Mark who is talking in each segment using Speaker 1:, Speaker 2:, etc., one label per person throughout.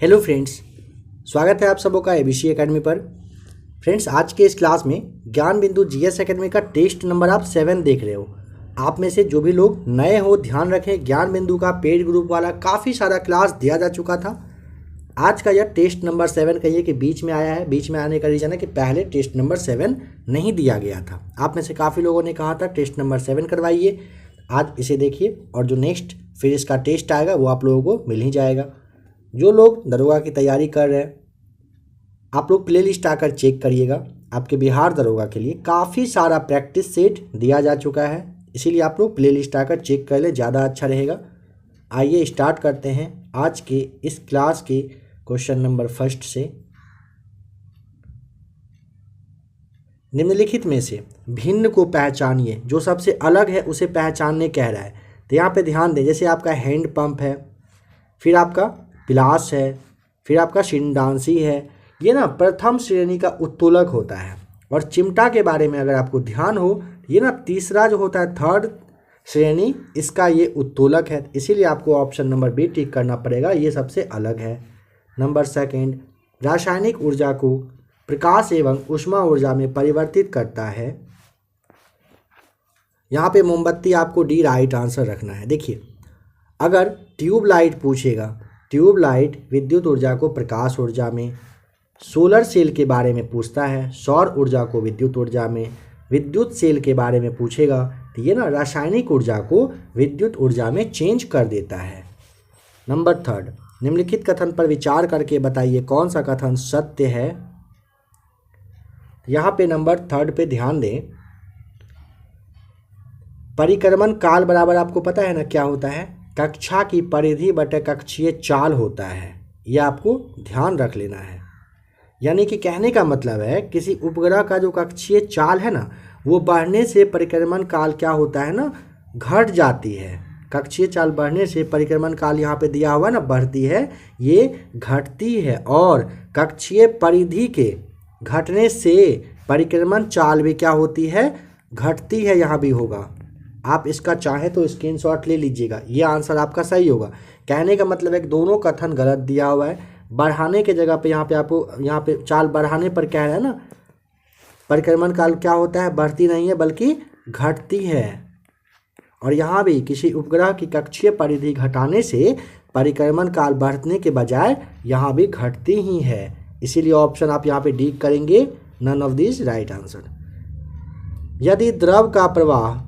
Speaker 1: Hello friends, स्वागत है आप सबों का एबीसी एकेडमी पर। फ्रेंड्स, आज के इस क्लास में ज्ञान बिंदु जीएस एकेडमी का टेस्ट नंबर आप 7 देख रहे हो। आप में से जो भी लोग नए हो ध्यान रखें, ज्ञान बिंदु का पेड ग्रुप वाला काफ़ी सारा क्लास दिया जा चुका था। आज का यह टेस्ट नंबर 7 कहिए कि बीच में आया है। बीच में आने का रीज़न है कि पहले टेस्ट नंबर 7 नहीं दिया गया था। आप में से काफ़ी लोगों ने कहा था टेस्ट नंबर 7 करवाइए। आज इसे देखिए और जो नेक्स्ट फिर इसका टेस्ट आएगा वो आप लोगों को मिल ही जाएगा। जो लोग दरोगा की तैयारी कर रहे हैं, आप लोग प्ले लिस्ट आकर चेक करिएगा। आपके बिहार दरोगा के लिए काफ़ी सारा प्रैक्टिस सेट दिया जा चुका है, इसीलिए आप लोग प्ले लिस्ट आकर चेक कर ले, ज़्यादा अच्छा रहेगा। आइए स्टार्ट करते हैं आज के इस क्लास के क्वेश्चन नंबर फर्स्ट से। निम्नलिखित में से भिन्न को पहचानिए। जो सबसे अलग है उसे पहचानने कह रहा है। तो यहाँ पे ध्यान दें, जैसे आपका हैंड पंप है, फिर आपका पिलास है, फिर आपका शिंडांसी है। ये ना प्रथम श्रेणी का उत्तोलक होता है। और चिमटा के बारे में अगर आपको ध्यान हो, ये ना तीसरा जो होता है थर्ड श्रेणी, इसका ये उत्तोलक है। इसीलिए आपको ऑप्शन नंबर बी टिक करना पड़ेगा, ये सबसे अलग है। नंबर सेकंड, रासायनिक ऊर्जा को प्रकाश एवं ऊष्मा ऊर्जा में परिवर्तित करता है। यहाँ पे मोमबत्ती आपको डी राइट आंसर रखना है। देखिए, अगर ट्यूबलाइट पूछेगा, ट्यूबलाइट विद्युत ऊर्जा को प्रकाश ऊर्जा में, सोलर सेल के बारे में पूछता है, सौर ऊर्जा को विद्युत ऊर्जा में, विद्युत सेल के बारे में पूछेगा तो ये ना रासायनिक ऊर्जा को विद्युत ऊर्जा में चेंज कर देता है। नंबर थर्ड, निम्नलिखित कथन पर विचार करके बताइए कौन सा कथन सत्य है। यहाँ पे नंबर थर्ड पे ध्यान दें। परिक्रमण काल बराबर आपको पता है ना क्या होता है, कक्षा की परिधि बटे कक्षीय चाल होता है। यह आपको ध्यान रख लेना है। यानी कि कहने का मतलब है किसी उपग्रह का जो कक्षीय चाल है ना, वो बढ़ने से परिक्रमण काल क्या होता है ना, घट जाती है। कक्षीय चाल बढ़ने से परिक्रमण काल यहाँ पे दिया हुआ ना बढ़ती है, ये घटती है। और कक्षीय परिधि के घटने से परिक्रमण चाल भी क्या होती है, घटती है। यहाँ भी होगा, आप इसका चाहे तो स्क्रीनशॉट ले लीजिएगा, ये आंसर आपका सही होगा। कहने का मतलब है कि दोनों कथन गलत दिया हुआ है। बढ़ाने के जगह पे यहाँ पे आपको यहाँ पे चाल बढ़ाने पर कह रहा है ना, परिक्रमण काल क्या होता है, बढ़ती नहीं है बल्कि घटती है। और यहाँ भी किसी उपग्रह की कक्षीय परिधि घटाने से परिक्रमण काल बढ़ने के बजाय यहाँ भी घटती ही है। इसीलिए ऑप्शन आप यहाँ पे डी करेंगे, none of this right answer. यदि द्रव का प्रवाह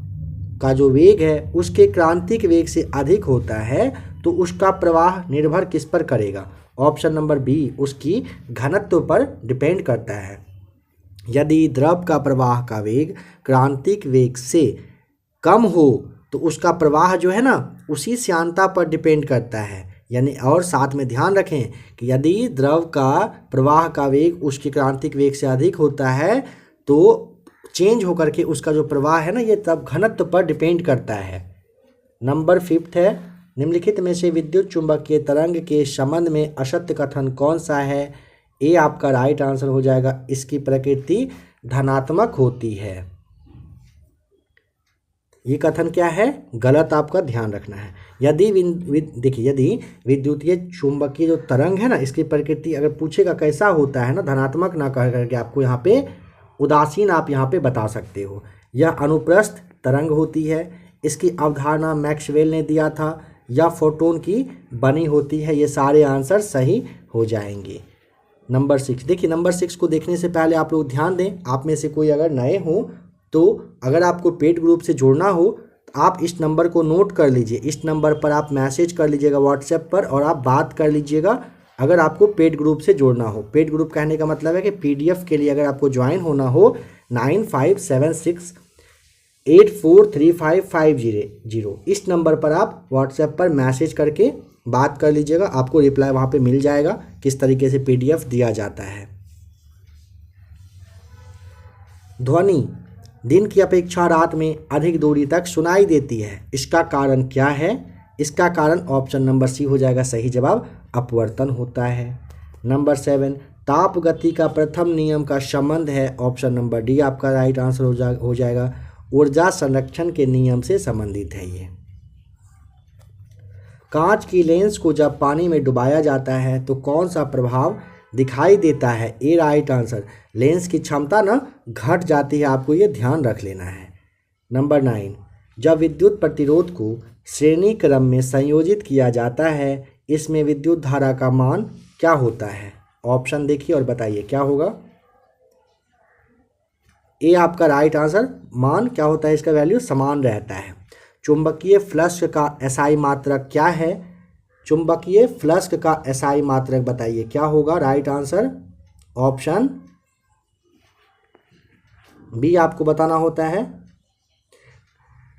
Speaker 1: का जो वेग है उसके क्रांतिक वेग से अधिक होता है तो उसका प्रवाह निर्भर किस पर करेगा। ऑप्शन नंबर बी, उसकी घनत्व पर डिपेंड करता है। यदि द्रव का प्रवाह का वेग क्रांतिक वेग से कम हो तो उसका प्रवाह जो है ना उसी श्यानता पर डिपेंड करता है। यानी और साथ में ध्यान रखें कि यदि द्रव का प्रवाह का वेग उसके क्रांतिक वेग से अधिक होता है तो चेंज होकर के उसका जो प्रवाह है ना, ये तब घनत्व पर डिपेंड करता है। नंबर फिफ्थ है, निम्नलिखित में से विद्युत चुंबकीय तरंग के संबंध में असत्य कथन कौन सा है। ए आपका राइट आंसर हो जाएगा, इसकी प्रकृति धनात्मक होती है। ये कथन क्या है, गलत, आपका ध्यान रखना है। यदि देखिए, यदि विद्युतीय चुंबकीय जो तरंग है ना, इसकी प्रकृति अगर पूछेगा कैसा होता है ना, धनात्मक ना कह करके आपको यहाँ पे उदासीन आप यहाँ पे बता सकते हो। यह अनुप्रस्थ तरंग होती है। इसकी अवधारणा मैक्सवेल ने दिया था। या फोटोन की बनी होती है। ये सारे आंसर सही हो जाएंगे। नंबर 6, देखिए नंबर 6 को देखने से पहले आप लोग ध्यान दें, आप में से कोई अगर नए हो तो अगर आपको पेड ग्रुप से जुड़ना हो तो आप इस नंबर को नोट कर लीजिए। इस नंबर पर आप मैसेज कर लीजिएगा व्हाट्सएप पर और आप बात कर लीजिएगा अगर आपको पेड ग्रुप से जोड़ना हो। पेड ग्रुप कहने का मतलब है कि पीडीएफ के लिए अगर आपको ज्वाइन होना हो 9576843550 इस नंबर पर आप व्हाट्सएप पर मैसेज करके बात कर लीजिएगा। आपको रिप्लाई वहाँ पे मिल जाएगा किस तरीके से पीडीएफ दिया जाता है। ध्वनि दिन की अपेक्षा रात में अधिक दूरी तक सुनाई देती है, इसका कारण क्या है। इसका कारण ऑप्शन नंबर सी हो जाएगा सही जवाब, अपवर्तन होता है। नंबर 7, ताप गति का प्रथम नियम का संबंध है। ऑप्शन नंबर डी आपका राइट आंसर हो जाएगा, ऊर्जा संरक्षण के नियम से संबंधित है। ये कांच की लेंस को जब पानी में डुबाया जाता है तो कौन सा प्रभाव दिखाई देता है? ए राइट आंसर। लेंस की क्षमता ना घट जाती है, आपको ये ध्यान रख लेना है। नंबर 9, जब विद्युत प्रतिरोध को श्रेणी क्रम में संयोजित किया जाता है इसमें विद्युत धारा का मान क्या होता है? ऑप्शन देखिए और बताइए क्या होगा। ए आपका राइट आंसर। मान क्या होता है? इसका वैल्यू समान रहता है। चुंबकीय फ्लक्स का एसआई मात्रक क्या है? चुंबकीय फ्लक्स का एसआई मात्रक बताइए क्या होगा? राइट आंसर ऑप्शन बी आपको बताना होता है।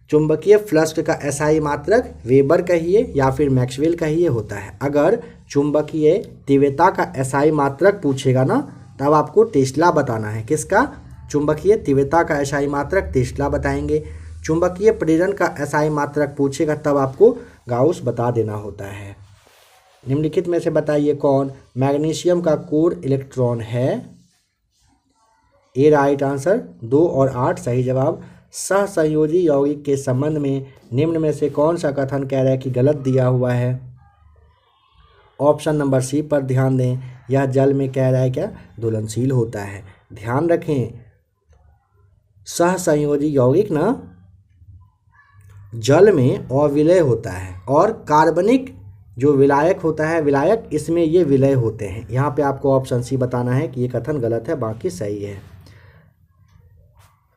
Speaker 1: चुंबकीय फ्लक्स का एसआई मात्रक वेबर कहिए या फिर मैक्सवेल कहिए होता है। अगर चुंबकीय तीव्रता का एसआई मात्रक पूछेगा ना तब आपको टेस्ला बताना है। किसका? चुंबकीय तीव्रता का एसआई मात्रक टेस्ला बताएंगे। चुंबकीय प्रेरण का एसआई मात्रक पूछेगा तब आपको गाउस बता देना होता है। निम्नलिखित में से बताइए कौन मैग्नीशियम का कोर इलेक्ट्रॉन है? ए राइट आंसर। 2 और 8 सही जवाब। सहसंयोजी यौगिक के संबंध में निम्न में से कौन सा कथन कह रहा है कि गलत दिया हुआ है? ऑप्शन नंबर सी पर ध्यान दें। यह जल में कह रहा है क्या? दोलनशील होता है। ध्यान रखें सहसंयोजी यौगिक ना जल में अविलय होता है और कार्बनिक जो विलायक होता है विलायक इसमें ये विलय होते हैं। यहाँ पे आपको ऑप्शन सी बताना है कि ये कथन गलत है, बाकी सही है।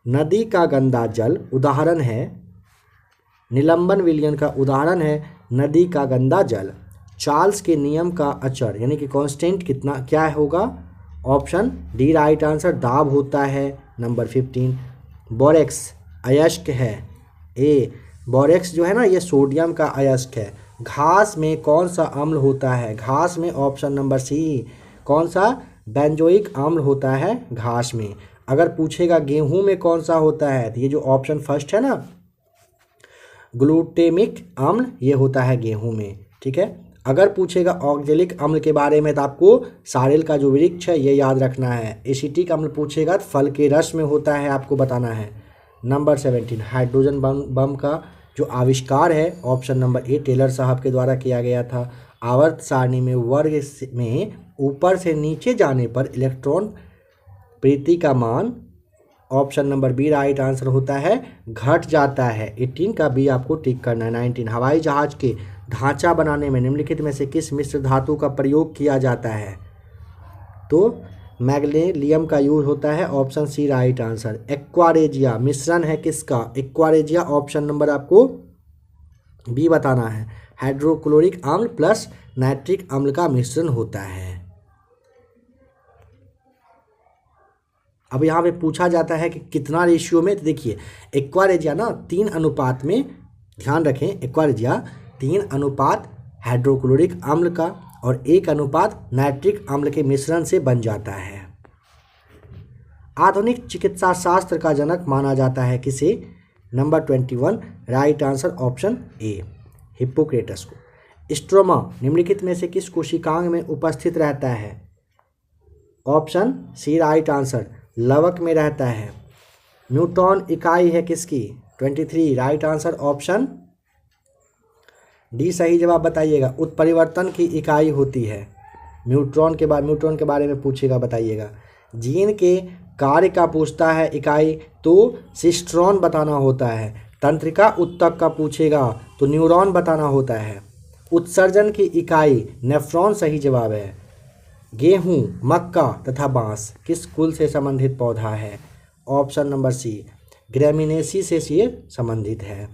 Speaker 1: नदी का गंदा जल उदाहरण है। निलंबन विलयन का उदाहरण है नदी का गंदा जल। चार्ल्स के नियम का अचर यानी कि कांस्टेंट कितना क्या होगा? ऑप्शन डी राइट आंसर दाब होता है। नंबर 15 बोरेक्स अयस्क है। ए बोरेक्स जो है ना ये सोडियम का अयस्क है। घास में कौन सा अम्ल होता है? घास में ऑप्शन नंबर सी कौन सा? बेंजोइक अम्ल होता है घास में। अगर पूछेगा गेहूं में कौन सा होता है तो ये जो ऑप्शन फर्स्ट है ना ग्लूटेमिक अम्ल ये होता है गेहूं में। ठीक है। अगर पूछेगा ऑक्जेलिक अम्ल के बारे में तो आपको सारेल का जो वृक्ष है ये याद रखना है। एसिटिक अम्ल पूछेगा तो फल के रस में होता है, आपको बताना है। नंबर 17 हाइड्रोजन बम का जो आविष्कार है ऑप्शन नंबर ए टेलर साहब के द्वारा किया गया था। आवर्त सारणी में वर्ग में ऊपर से नीचे जाने पर इलेक्ट्रॉन प्रीति का मान option number B right answer होता है घट जाता है। 18 का बी आपको टिक करना है। 19 हवाई जहाज के ढांचा बनाने में निम्नलिखित में से किस मिश्र धातु का प्रयोग किया जाता है? तो मैग्नीशियम का यूज होता है। Option C right answer. Aqua regia मिश्रण है किसका? एक्वारेजिया ऑप्शन नंबर आपको बी बताना है। हाइड्रोक्लोरिक अम्ल प्लस नाइट्रिक अम्ल का मिश्रण होता है। अब यहाँ पे पूछा जाता है कि कितना रेशियो में, तो देखिए एक्वारेजिया ना 3 अनुपात में, ध्यान रखें एक्वारेजिया 3 अनुपात हाइड्रोक्लोरिक अम्ल का और 1 अनुपात नाइट्रिक अम्ल के मिश्रण से बन जाता है। आधुनिक चिकित्सा शास्त्र का जनक माना जाता है किसे? Number 21 right answer option A Hippocrates को। स्ट्रोमा निम्नलिखित में से किस कोशिकांग में उपस्थित रहता है? ऑप्शन सी राइट आंसर लवक में रहता है। न्यूटन इकाई है किसकी? 23 राइट आंसर ऑप्शन डी सही जवाब बताइएगा। उत्परिवर्तन की इकाई होती है। न्यूट्रॉन के बारे में पूछेगा, बताइएगा। जीन के कार्य का पूछता है इकाई तो सिस्ट्रॉन बताना होता है। तंत्रिका उत्तक का पूछेगा तो न्यूरॉन बताना होता है। उत्सर्जन की इकाई नेफ्रॉन सही जवाब है। गेहूं, मक्का तथा बांस किस कुल से संबंधित पौधा है? ऑप्शन नंबर सी ग्रेमिनेसी से ये संबंधित है।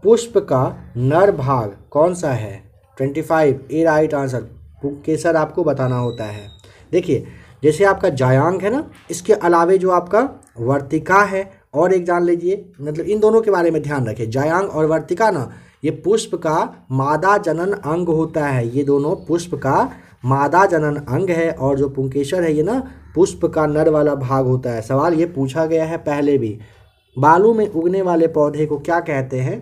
Speaker 1: पुष्प का नर भाग कौन सा है? 25 ए राइट आंसर पुंकेसर आपको बताना होता है। देखिए जैसे आपका जायांग है ना, इसके अलावे जो आपका वर्तिका है और एक जान लीजिए, मतलब इन दोनों के बारे में ध्यान रखें। जायांग और वर्तिका ना ये पुष्प का मादा जनन अंग होता है। ये दोनों पुष्प का मादा जनन अंग है और जो पुंकेसर है ये ना पुष्प का नर वाला भाग होता है। सवाल ये पूछा गया है पहले भी। बालू में उगने वाले पौधे को क्या कहते हैं?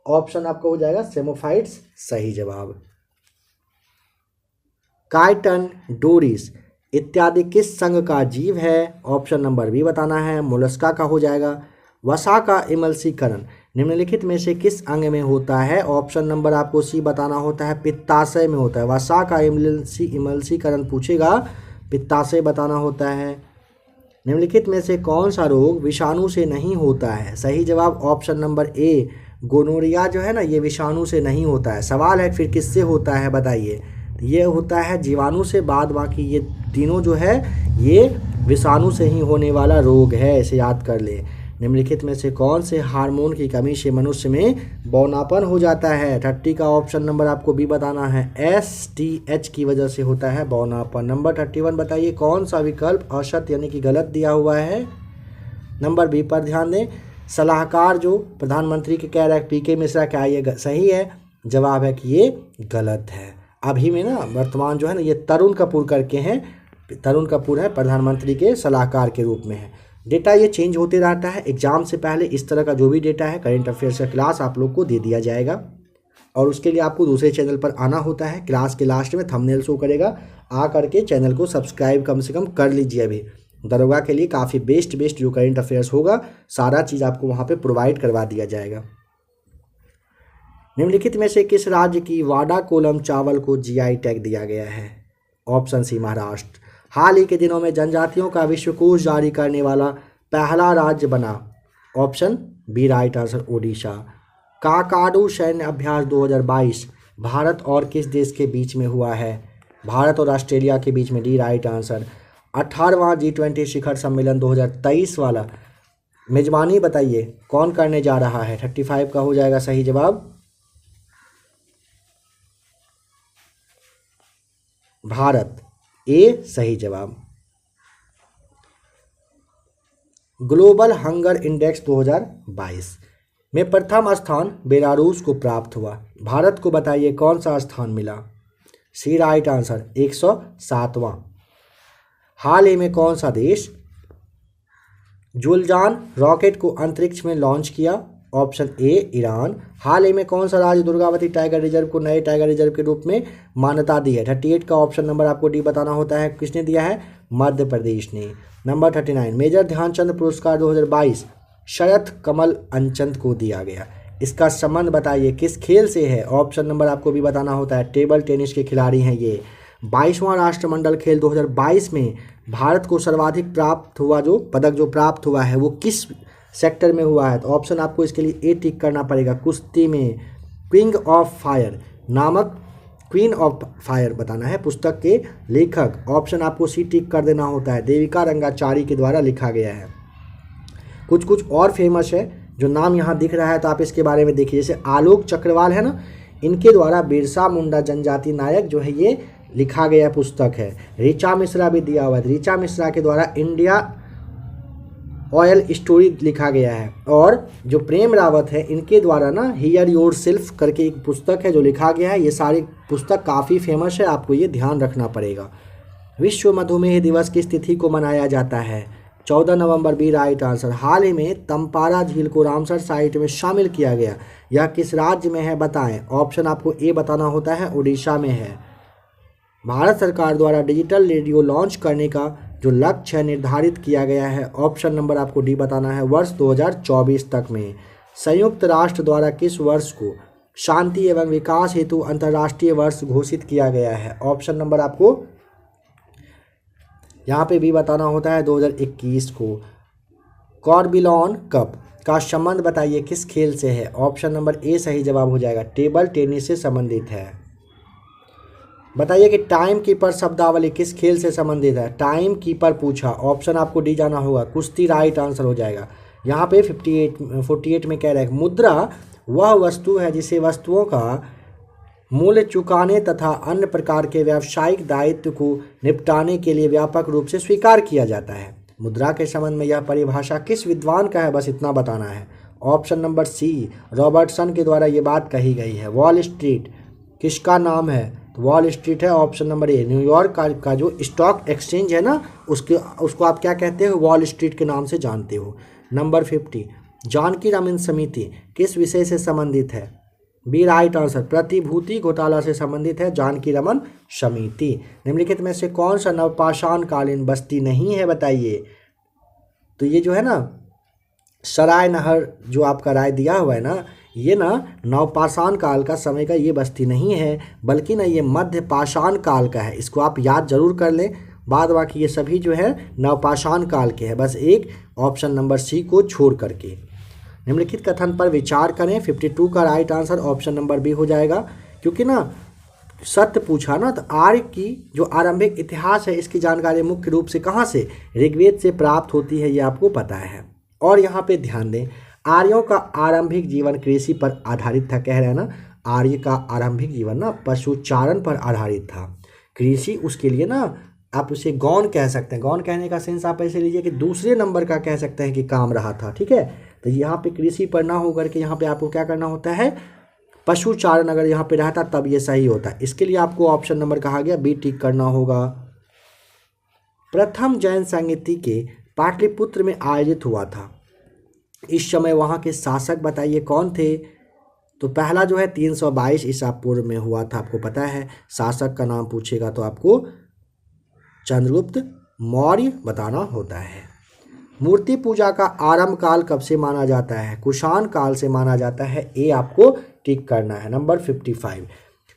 Speaker 1: ऑप्शन आपका हो जाएगा सेमोफाइट्स सही जवाब। काइटन, डोरिस इत्यादि किस संघ का जीव है? ऑप्शन नंबर बी बताना है मोलस्का का हो जाएगा। वसा का इमल्सीकरण निम्नलिखित में से किस अंग में होता है? ऑप्शन नंबर आपको सी बताना होता है, पित्ताशय में होता है। वसा का इमल्सीकरण पूछेगा, पित्ताशय बताना होता है। निम्नलिखित में से कौन सा रोग विषाणु से नहीं होता है? सही जवाब ऑप्शन नंबर ए, गोनोरिया जो है ना, ये विषाणु से नहीं होता है। सवाल है फिर किससे होता है बताइए? ये होता है जीवाणु से, बाद बाकी ये तीनों जो है ये विषाणु से ही होने वाला रोग है, इसे याद कर ले। निम्नलिखित में से कौन से हार्मोन की कमी से मनुष्य में बौनापन हो जाता है? 30 का ऑप्शन नंबर आपको बी बताना है, STH की वजह से होता है बौनापन। नंबर 31 बताइए कौन सा विकल्प असत यानी कि गलत दिया हुआ है? नंबर बी पर ध्यान दें, सलाहकार जो प्रधानमंत्री के कह रहा है PK मिश्रा, क्या ये सही है? जवाब है कि ये गलत है। अभी में ना वर्तमान जो है ना ये तरुण कपूर करके हैं, तरुण कपूर है प्रधानमंत्री के सलाहकार के रूप में है। डेटा ये चेंज होते रहता है, एग्जाम से पहले इस तरह का जो भी डेटा है करेंट अफेयर्स का क्लास आप लोग को दे दिया जाएगा, और उसके लिए आपको दूसरे चैनल पर आना होता है। क्लास के लास्ट में थंबनेल शो करेगा, आ करके चैनल को सब्सक्राइब कम से कम कर लीजिए। अभी दरोगा के लिए काफ़ी बेस्ट जो करेंट अफेयर्स होगा सारा चीज़ आपको वहाँ पे प्रोवाइड करवा दिया जाएगा। निम्नलिखित में से किस राज्य की वाडा कोलम चावल को GI टैग दिया गया है? ऑप्शन सी, महाराष्ट्र। हाल ही के दिनों में जनजातियों का विश्वकोश जारी करने वाला पहला राज्य बना? Option B right answer, Odisha. Kakadu सैन्य अभ्यास 2022 भारत और किस देश के बीच में हुआ है? भारत और ऑस्ट्रेलिया के बीच में, डी राइट आंसर। 18वां G20 शिखर सम्मेलन 2023 वाला मेजबानी बताइए कौन करने जा रहा है? 35 का हो जाएगा सही जवाब, भारत, ए सही जवाब। ग्लोबल हंगर इंडेक्स 2022 में प्रथम स्थान बेलारूस को प्राप्त हुआ, भारत को बताइए कौन सा स्थान मिला? सी राइट आंसर, 107वां। हाल ही में कौन सा देश जुलजान रॉकेट को अंतरिक्ष में लॉन्च किया? Option A, Iran. हाल ही में कौन सा राज्य दुर्गावती टाइगर रिजर्व को नए टाइगर रिजर्व के रूप में मान्यता दी है? 38 का ऑप्शन नंबर आपको डी बताना होता है, किसने दिया है? मध्य प्रदेश ने। नंबर 39, मेजर ध्यानचंद पुरस्कार 2022 शरथ कमल अंचंद को दिया गया, इसका संबंध बताइए किस खेल से है? ऑप्शन नंबर आपको भी बताना होता है, टेबल टेनिस के खिलाड़ी हैं ये। 22वां राष्ट्रमंडल खेल 2022 में भारत को सर्वाधिक प्राप्त हुआ जो पदक जो प्राप्त हुआ है वो किस सेक्टर में हुआ है? तो ऑप्शन आपको इसके लिए ए टिक करना पड़ेगा, कुश्ती में। क्वीन ऑफ फायर नामक, क्वीन ऑफ फायर बताना है पुस्तक के लेखक, ऑप्शन आपको सी टिक कर देना होता है, देविका रंगाचारी के द्वारा लिखा गया है। कुछ और फेमस है जो नाम यहाँ दिख रहा है तो आप इसके बारे में देखिए, जैसे आलोक चक्रवाल है ना, इनके द्वारा बिरसा मुंडा जनजाति नायक जो है ये लिखा गया पुस्तक है। ऋचा मिश्रा भी दिया हुआ है, ऋचा मिश्रा के द्वारा इंडिया ऑयल स्टोरी लिखा गया है। और जो प्रेम रावत है इनके द्वारा ना हियर योर सेल्फ करके एक पुस्तक है जो लिखा गया है। ये सारी पुस्तक काफ़ी फेमस है, आपको ये ध्यान रखना पड़ेगा। विश्व मधुमेह दिवस किस तिथि को मनाया जाता है? 14 नवंबर, बी राइट आंसर। हाल ही में तम्पारा झील को रामसर साइट में शामिल किया गया, यह किस राज्य में है बताएं? ऑप्शन आपको ए बताना होता है, उड़ीसा में है। भारत सरकार द्वारा डिजिटल रेडियो लॉन्च करने का जो लक्ष्य है निर्धारित किया गया है, ऑप्शन नंबर आपको डी बताना है, वर्ष 2024 तक में। संयुक्त राष्ट्र द्वारा किस वर्ष को शांति एवं विकास हेतु अंतर्राष्ट्रीय वर्ष घोषित किया गया है? ऑप्शन नंबर आपको यहाँ पे भी बताना होता है, 2021 को। कॉर्बिलॉन कप का संबंध बताइए किस खेल से है? ऑप्शन नंबर ए सही जवाब हो जाएगा, टेबल टेनिस से संबंधित है। बताइए कि टाइम कीपर शब्दावली किस खेल से संबंधित है? टाइम कीपर पूछा, ऑप्शन आपको डी जाना होगा, कुश्ती राइट आंसर हो जाएगा। यहाँ पे 48 में कह रहा है मुद्रा वह वस्तु है जिसे वस्तुओं का मूल्य चुकाने तथा अन्य प्रकार के व्यावसायिक दायित्व को निपटाने के लिए व्यापक रूप से स्वीकार किया जाता है। मुद्रा के संबंध में यह परिभाषा किस विद्वान का है? बस इतना बताना है। ऑप्शन नंबर सी, रॉबर्टसन के द्वारा ये बात कही गई है। वॉल स्ट्रीट किसका नाम है? तो वॉल स्ट्रीट है, ऑप्शन नंबर ए। न्यूयॉर्क का जो स्टॉक एक्सचेंज है ना उसको आप क्या कहते हो? वॉल स्ट्रीट के नाम से जानते हो। नंबर 50, जानकी रमन समिति किस विषय से संबंधित है? बी राइट आंसर, प्रतिभूति घोटाला से संबंधित है जानकी रमन समिति। निम्नलिखित में से कौन सा नवपाषाण कालीन बस्ती नहीं है बताइए? तो ये जो है ना सराय नहर जो आपका राय दिया हुआ है ना, ये ना नवपाषाण काल का समय का ये बस्ती नहीं है, बल्कि ना ये मध्य पाषाण काल का है। इसको आप याद जरूर कर लें। बाद बाकी ये सभी जो है नवपाषाण काल के हैं, बस एक ऑप्शन नंबर सी को छोड़ करके। निम्नलिखित कथन पर विचार करें। 52 का right answer option number B हो जाएगा, क्योंकि ना सत्य पूछा ना, तो आर्य की जो आरंभिक इतिहास है इसकी जानकारी मुख्य रूप से कहाँ से, ऋग्वेद से प्राप्त होती है, ये आपको पता है। और यहाँ पे ध्यान दें, आर्यों का आरंभिक जीवन कृषि पर आधारित था, कह रहे हैं ना, आर्य का आरंभिक जीवन ना पशुचारण पर आधारित था। कृषि उसके लिए ना आप उसे गौण कह सकते हैं। गौण कहने का सेंस आप ऐसे लीजिए कि दूसरे नंबर का कह सकते हैं कि काम रहा था, ठीक है। तो यहाँ पे कृषि पर ना होकर के यहाँ पे आपको क्या करना होता है, पशुचारण अगर यहाँ पे रहता तब ये सही होता है। इसके लिए आपको ऑप्शन नंबर कहा गया बी टिक करना होगा। प्रथम जैन संगीति के पाटलिपुत्र में आयोजित हुआ था। इस समय वहाँ के शासक बताइए कौन थे। तो पहला जो है 322 ईसा पूर्व में हुआ था, आपको पता है। शासक का नाम पूछेगा तो आपको चंद्रगुप्त मौर्य बताना होता है। मूर्ति पूजा का आरंभ काल कब से माना जाता है, कुषाण काल से माना जाता है। ए आपको टिक करना है। नंबर 55,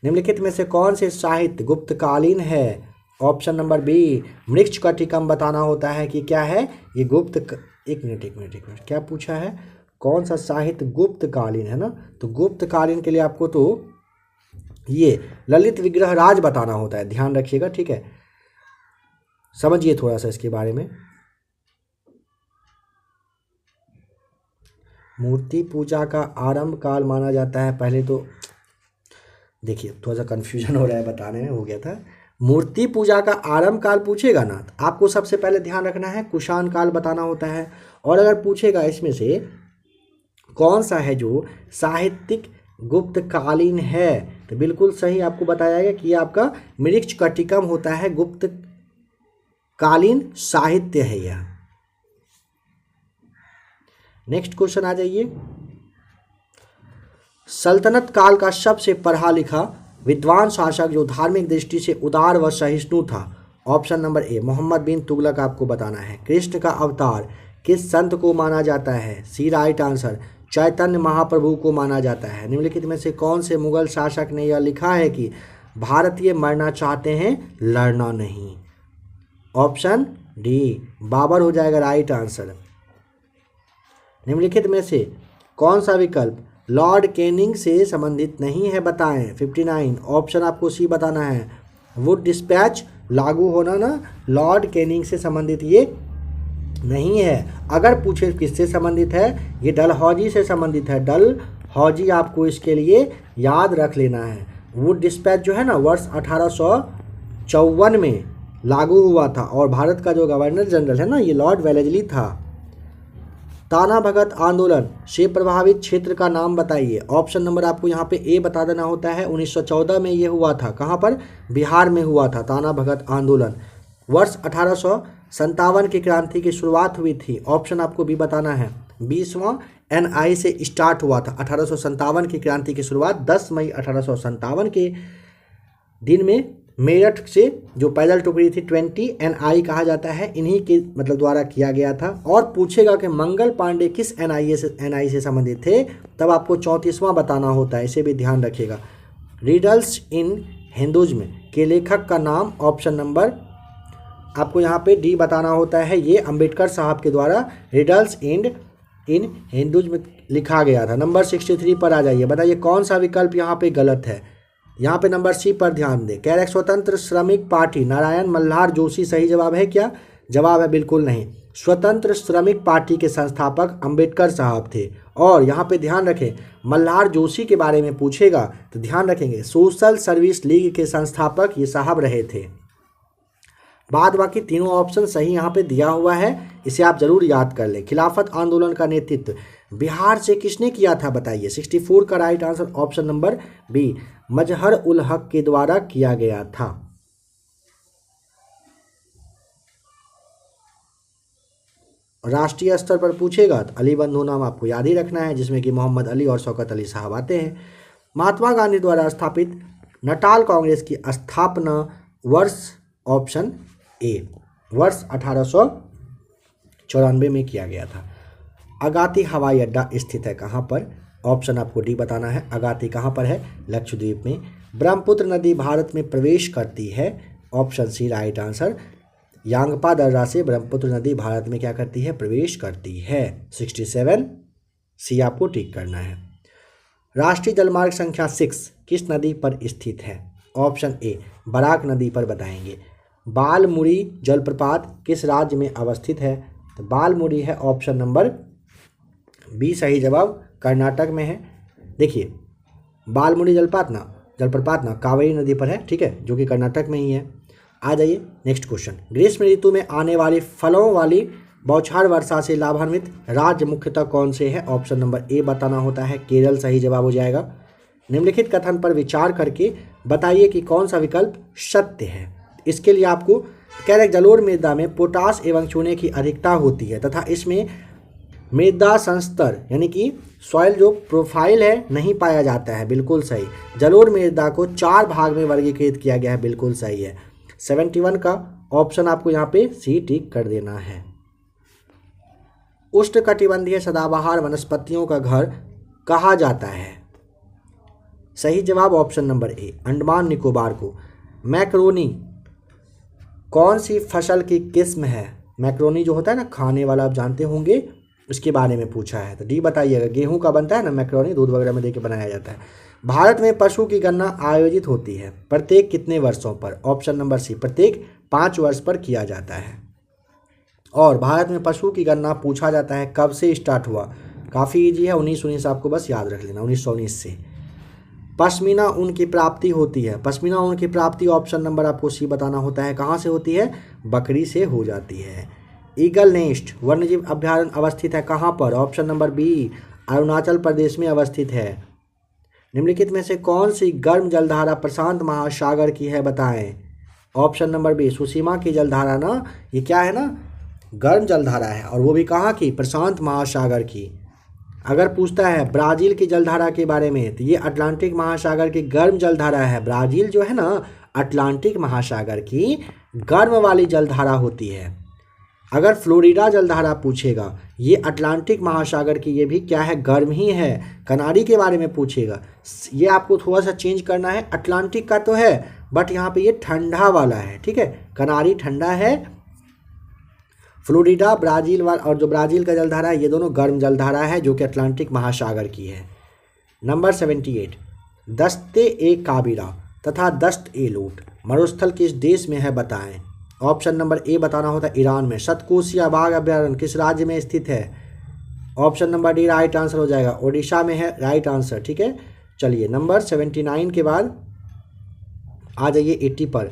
Speaker 1: निम्नलिखित में से कौन से साहित्य गुप्तकालीन है। ऑप्शन नंबर बी मृच्छकटिकम बताना होता है कि क्या है ये एक मिनट क्या पूछा है, कौन सा साहित्य गुप्तकालीन है ना, तो गुप्तकालीन के लिए आपको तो ये ललित विग्रह राज बताना होता है, ध्यान रखिएगा, ठीक है। समझिए थोड़ा सा इसके बारे में। मूर्ति पूजा का आरंभ काल माना जाता है, पहले तो देखिए थोड़ा सा कन्फ्यूजन हो रहा है, बताने में हो गया था। मूर्ति पूजा का आरंभ काल पूछेगा ना, तो आपको सबसे पहले ध्यान रखना है कुषाण काल बताना होता है। और अगर पूछेगा इसमें से कौन सा है जो साहित्यिक गुप्तकालीन है, तो बिल्कुल सही आपको बताया गया कि आपका मृच्छकटिकम होता है, गुप्तकालीन साहित्य है यह। नेक्स्ट क्वेश्चन आ जाइए। सल्तनत काल का सबसे पढ़ा लिखा विद्वान शासक जो धार्मिक दृष्टि से उदार व सहिष्णु था। ऑप्शन नंबर ए मोहम्मद बिन तुगलक आपको बताना है। कृष्ण का अवतार किस संत को माना जाता है। सी राइट आंसर चैतन्य महाप्रभु को माना जाता है। निम्नलिखित में से कौन से मुगल शासक ने यह लिखा है कि भारतीय मरना चाहते हैं लड़ना नहीं। ऑप्शन डी बाबर हो जाएगा राइट आंसर। निम्नलिखित में से कौन सा विकल्प लॉर्ड कैनिंग से संबंधित नहीं है, बताएं। 59 ऑप्शन आपको सी बताना है। वुड डिस्पैच लागू होना ना लॉर्ड कैनिंग से संबंधित ये नहीं है। अगर पूछे किससे संबंधित है, ये डलहौजी से संबंधित है। डलहौजी आपको इसके लिए याद रख लेना है। वुड डिस्पैच जो है ना वर्ष 1854 में लागू हुआ था, और भारत का जो गवर्नर जनरल है ना ये लॉर्ड वेलेस्ली था। ताना भगत आंदोलन से प्रभावित क्षेत्र का नाम बताइए। ऑप्शन नंबर आपको यहाँ पे ए बता देना होता है। 1914 में ये हुआ था, कहाँ पर, बिहार में हुआ था ताना भगत आंदोलन। वर्ष 1857 की क्रांति की शुरुआत हुई थी। ऑप्शन आपको बी बताना है। 20वां NI से स्टार्ट हुआ था। 1857 की क्रांति की शुरुआत 10 मई 1857 के दिन में मेरठ से जो पैदल टुकड़ी थी 20 NI कहा जाता है, इन्हीं के मतलब द्वारा किया गया था। और पूछेगा कि मंगल पांडे किस NI से संबंधित थे, तब आपको 34वां बताना होता है, इसे भी ध्यान रखिएगा। रिडल्स इन हिंदुज्म के लेखक का नाम। ऑप्शन नंबर आपको यहाँ पे डी बताना होता है। ये अंबेडकर साहब के द्वारा रिडल्स इन हिंदुज्म लिखा गया था। नंबर 63 पर आ जाइए, बताइए कौन सा विकल्प यहाँ पे गलत है। यहाँ पे नंबर सी पर ध्यान दें। कह रहे स्वतंत्र श्रमिक पार्टी नारायण मल्हार जोशी सही जवाब है क्या। जवाब है बिल्कुल नहीं। स्वतंत्र श्रमिक पार्टी के संस्थापक अंबेडकर साहब थे। और यहाँ पे ध्यान रखें मल्हार जोशी के बारे में पूछेगा तो ध्यान रखेंगे सोशल सर्विस लीग के संस्थापक ये साहब रहे थे। बाद बाकी तीनों ऑप्शन सही यहाँ पे दिया हुआ है, इसे आप जरूर याद कर लें। खिलाफत आंदोलन का नेतृत्व बिहार से किसने किया था, बताइए। 64 का right answer option number B Mazhar ul Haq के द्वारा किया गया था। राष्ट्रीय स्तर पर पूछेगा तो अली बंधु नाम आपको याद ही रखना है, जिसमें कि मोहम्मद अली और शौकत अली साहब आते हैं। महात्मा गांधी द्वारा स्थापित नटाल कांग्रेस की स्थापना वर्ष। ऑप्शन ए वर्ष 1894 में किया गया था। अगाती हवाई अड्डा स्थित है कहाँ पर? ऑप्शन आपको डी बताना है। अगाती कहाँ पर है? लक्षद्वीप में। ब्रह्मपुत्र नदी भारत में प्रवेश करती है। Option C right answer. Yangpa दर्रा से ब्रह्मपुत्र नदी भारत में क्या करती है? प्रवेश करती है। 67 सी आपको टिक करना है। राष्ट्रीय जलमार्ग संख्या 6 किस नदी पर स्थित है? ऑप्शन ए बराक नदी पर बताएंगे। बालमुरी जलप्रपात किस राज्य में अवस्थित है? तो बालमुरी है ऑप्शन नंबर बी सही जवाब, कर्नाटक में है। देखिए बालमुरी जलप्रपात ना कावेरी नदी पर है, ठीक है, जो कि कर्नाटक में ही है। आ जाइए नेक्स्ट क्वेश्चन। ग्रीष्म ऋतु में आने वाली फलों वाली बौछार वर्षा से लाभान्वित राज्य मुख्यतः कौन से है? ऑप्शन नंबर ए बताना होता है, केरल सही जवाब हो जाएगा। निम्नलिखित कथन पर विचार करके बताइए कि कौन सा विकल्प सत्य है। इसके लिए आपको कह रहे जलोढ़ मृदा में पोटास एवं चूने की अधिकता होती है तथा इसमें मृदा संस्तर यानी कि सॉइल जो प्रोफाइल है नहीं पाया जाता है, बिल्कुल सही। जलोढ़ मृदा को 4 भाग में वर्गीकृत किया गया है, बिल्कुल सही है। 71 का ऑप्शन आपको यहाँ पे सी टिक कर देना है। उष्णकटिबंधीय सदाबहार वनस्पतियों का घर कहा जाता है? सही जवाब option number A Andaman Nicobar को। मैक्रोनी कौन सी फसल की किस्म है? मैक्रोनी जो होता है ना खाने वाला, आप जानते होंगे, उसके बारे में पूछा है। तो डी बताइएगा। गेहूं का बनता है ना मैक्रोनी, दूध वगैरह में देके बनाया जाता है। भारत में पशु की गणना आयोजित होती है प्रत्येक कितने वर्षों पर? ऑप्शन नंबर सी प्रत्येक 5 वर्ष पर किया जाता है। और भारत में पशु की गणना पूछा जाता है कब से स्टार्ट हुआ? काफ़ी इजी है, 1919 आपको बस याद रख लेना, 1919 से। पश्मीना ऊन की प्राप्ति होती है। पश्मीना ऊन की प्राप्ति ऑप्शन नंबर आपको सी बताना होता है, कहाँ से होती है? बकरी से हो जाती है। ईगल नेस्ट वन्यजीव अभ्यारण्य अवस्थित है कहाँ पर? Option number B Arunachal Pradesh में अवस्थित है। निम्नलिखित में से कौन सी गर्म जलधारा प्रशांत महासागर की है बताएं? ऑप्शन नंबर बी सुसीमा की जलधारा ना, ये क्या है ना, गर्म जलधारा है, और वो भी कहाँ की? प्रशांत महासागर की। अगर पूछता है ब्राज़ील की जलधारा के बारे में तो ये अटलांटिक महासागर की गर्म जलधारा है। ब्राज़ील जो है ना अटलांटिक महासागर की गर्म वाली जलधारा होती है। अगर फ्लोरिडा जलधारा पूछेगा ये अटलांटिक महासागर की, ये भी क्या है? गर्म ही है। कनारी के बारे में पूछेगा, ये आपको थोड़ा सा चेंज करना है, अटलांटिक का तो है बट यहाँ पे ये ठंडा वाला है, ठीक है। कनारी ठंडा है, फ्लोरिडा ब्राज़ील वाला और जो ब्राज़ील का जलधारा है ये दोनों गर्म जलधारा है जो कि अटलांटिक महासागर की है। नंबर 78 दस्ते ए काबिरा तथा दस्त ए लूट मरुस्थल किस देश में है बताएं? ऑप्शन नंबर ए बताना होता है ईरान में। सतकोसिया बाघ अभ्यारण्य किस राज्य में स्थित है? Option number D right answer हो जाएगा, ओडिशा में है राइट आंसर, ठीक है। चलिए नंबर 79 के बाद आ जाइए 80 पर।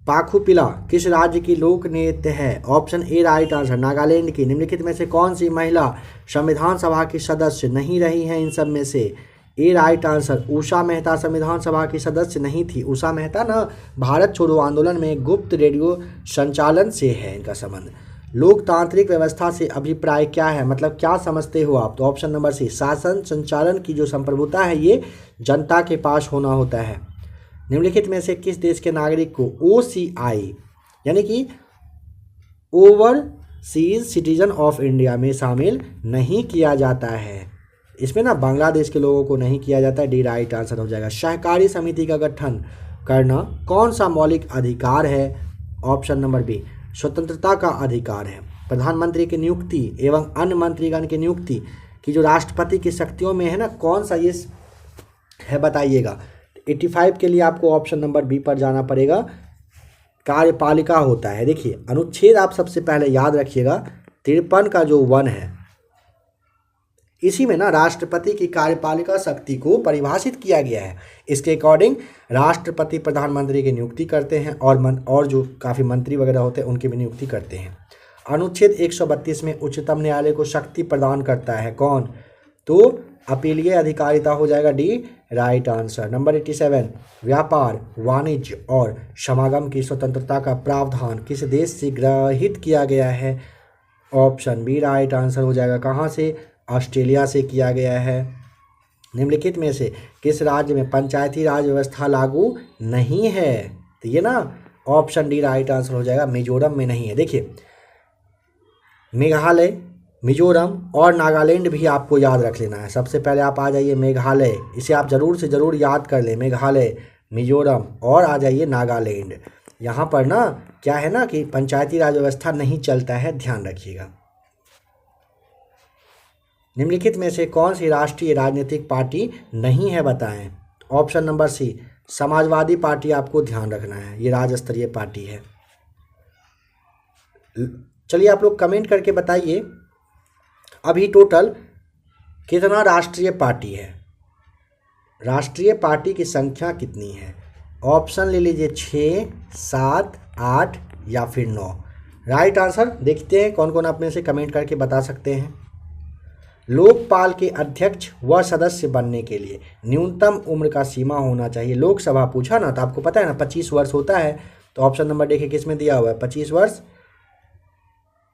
Speaker 1: पाखुपिला किस राज्य की लोक नृत्य है? Option A right answer, Nagaland की। निम्नलिखित में से कौन सी महिला संविधान सभा की सदस्य नहीं रही हैं इन सब में से? ए राइट आंसर, उषा मेहता संविधान सभा की सदस्य नहीं थी। उषा मेहता ना भारत छोड़ो आंदोलन में गुप्त रेडियो संचालन से है इनका संबंध। लोकतांत्रिक व्यवस्था से अभिप्राय क्या है, मतलब क्या समझते हो आप? तो ऑप्शन नंबर सी शासन संचालन की जो संप्रभुता है ये जनता के पास होना होता है। निम्नलिखित में से किस देश के नागरिक को OCI यानी कि ओवरसीज सिटीजन ऑफ इंडिया में शामिल नहीं किया जाता है? इसमें ना बांग्लादेश के लोगों को नहीं किया जाता है, डी राइट आंसर हो जाएगा। सहकारी समिति का गठन करना कौन सा मौलिक अधिकार है? ऑप्शन नंबर बी स्वतंत्रता का अधिकार है। प्रधानमंत्री की नियुक्ति एवं अन्य मंत्रीगण की नियुक्ति की जो राष्ट्रपति की शक्तियों में है ना, कौन सा ये है बताइएगा? 85 के लिए आपको ऑप्शन नंबर बी पर जाना पड़ेगा, कार्यपालिका होता है। देखिए अनुच्छेद आप सबसे पहले याद रखिएगा 53 का जो 1 है, इसी में ना राष्ट्रपति की कार्यपालिका शक्ति को परिभाषित किया गया है। इसके अकॉर्डिंग राष्ट्रपति प्रधानमंत्री की नियुक्ति करते हैं और जो काफ़ी मंत्री वगैरह होते हैं उनकी भी नियुक्ति करते हैं। अनुच्छेद 132 में उच्चतम न्यायालय को शक्ति प्रदान करता है कौन? तो अपीलीय अधिकारिता हो जाएगा, डी राइट आंसर। नंबर 87 व्यापार वाणिज्य और समागम की स्वतंत्रता का प्रावधान किस देश से ग्रहित किया गया है? ऑप्शन बी राइट आंसर हो जाएगा। कहाँ से? ऑस्ट्रेलिया से किया गया है। निम्नलिखित में से किस राज्य में पंचायती राज व्यवस्था लागू नहीं है? तो ये ना ऑप्शन डी राइट आंसर हो जाएगा, मिजोरम में नहीं है। देखिए मेघालय, मिजोरम और नागालैंड भी आपको याद रख लेना है। सबसे पहले आप आ जाइए मेघालय, इसे आप ज़रूर से ज़रूर याद कर लें, मेघालय, मिजोरम और आ जाइए नागालैंड। यहाँ पर ना क्या है ना कि पंचायती राज व्यवस्था नहीं चलता है, ध्यान रखिएगा। निम्नलिखित में से कौन सी राष्ट्रीय राजनीतिक पार्टी नहीं है, बताएं। Option number C, Samajwadi party आपको ध्यान रखना है, ये राज्य स्तरीय पार्टी है। चलिए आप लोग कमेंट करके बताइए अभी टोटल कितना राष्ट्रीय पार्टी है, राष्ट्रीय पार्टी की संख्या कितनी है। ऑप्शन ले लीजिए 6, 7, 8 या फिर 9। राइट आंसर देखते हैं कौन कौन आप में से कमेंट करके बता सकते हैं। लोकपाल के अध्यक्ष व सदस्य बनने के लिए न्यूनतम उम्र का सीमा होना चाहिए। लोकसभा पूछा ना, तो आपको पता है ना 25 वर्ष होता है। तो ऑप्शन नंबर देखिए किस में दिया हुआ है, 25 वर्ष।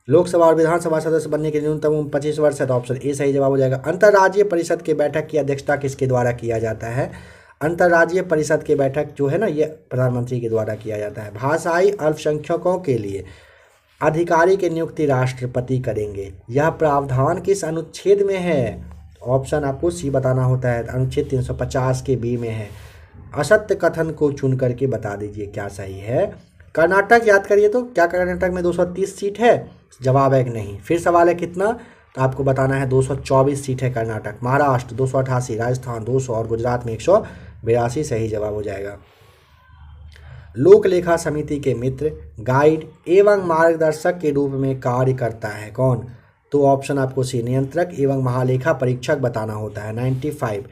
Speaker 1: लोकसभा और विधानसभा सदस्य बनने के न्यूनतम उम्र 25 वर्ष है, तो ऑप्शन ए सही जवाब हो जाएगा। अंतर्राज्यीय परिषद की बैठक की अध्यक्षता किसके द्वारा किया जाता है। अंतर्राज्यीय परिषद की बैठक जो है ना, ये प्रधानमंत्री के द्वारा किया जाता है। भाषाई अल्पसंख्यकों के लिए अधिकारी की नियुक्ति राष्ट्रपति करेंगे, यह प्रावधान किस अनुच्छेद में है। ऑप्शन आपको सी बताना होता है, अनुच्छेद 350 के बी में है। असत्य कथन को चुन करके बता दीजिए क्या सही है। कर्नाटक याद करिए, तो क्या कर्नाटक में 230 सीट है, जवाब है कि नहीं। फिर सवाल है कितना, तो आपको बताना है 224 सीट है कर्नाटक। महाराष्ट्र 288, राजस्थान 200 और गुजरात में 182 सही जवाब हो जाएगा। लोक लेखा समिति के मित्र, गाइड एवं मार्गदर्शक के रूप में कार्य करता है कौन। तो ऑप्शन आपको सी, नियंत्रक एवं महालेखा परीक्षक बताना होता है। 95।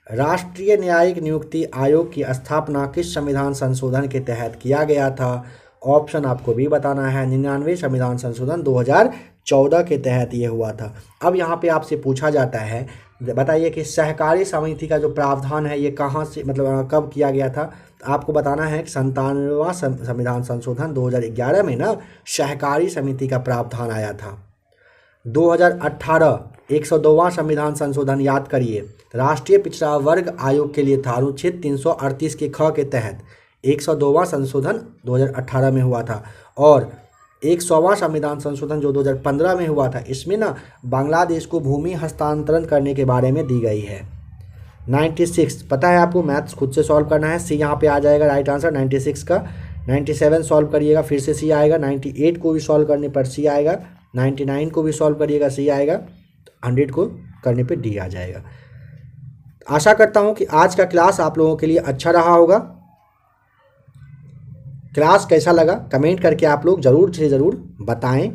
Speaker 1: राष्ट्रीय न्यायिक नियुक्ति आयोग की स्थापना किस संविधान संशोधन के तहत किया गया था। ऑप्शन आपको भी बताना है, 99 संविधान संशोधन 2014 के तहत ये हुआ था। अब यहाँ पे आपसे पूछा जाता है, बताइए कि सहकारी समिति का जो प्रावधान है ये कहाँ से, मतलब कब किया गया था। तो आपको बताना है कि 97वां संविधान संशोधन 2011 में ना सहकारी समिति का प्रावधान आया था। 2018 102वां संविधान संशोधन याद करिए, राष्ट्रीय पिछड़ा वर्ग आयोग के लिए था, अनुच्छेद 338 के ख के तहत 102वां संशोधन 2018 में हुआ था। और 100वां संविधान संशोधन जो 2015 में हुआ था, इसमें ना बांग्लादेश को भूमि हस्तांतरण करने के बारे में दी गई है। 96 पता है आपको, मैथ्स खुद से सॉल्व करना है, सी यहाँ पे आ जाएगा राइट आंसर 96 का। 97 सॉल्व करिएगा, फिर से सी आएगा। 98 को भी सॉल्व करने पर सी आएगा। 99 को भी सॉल्व करिएगा, सी आएगा। 100 को करने पे डी आ जाएगा। आशा करता हूँ कि आज का क्लास आप लोगों के लिए अच्छा रहा होगा। क्लास कैसा लगा कमेंट करके आप लोग ज़रूर से ज़रूर बताएं।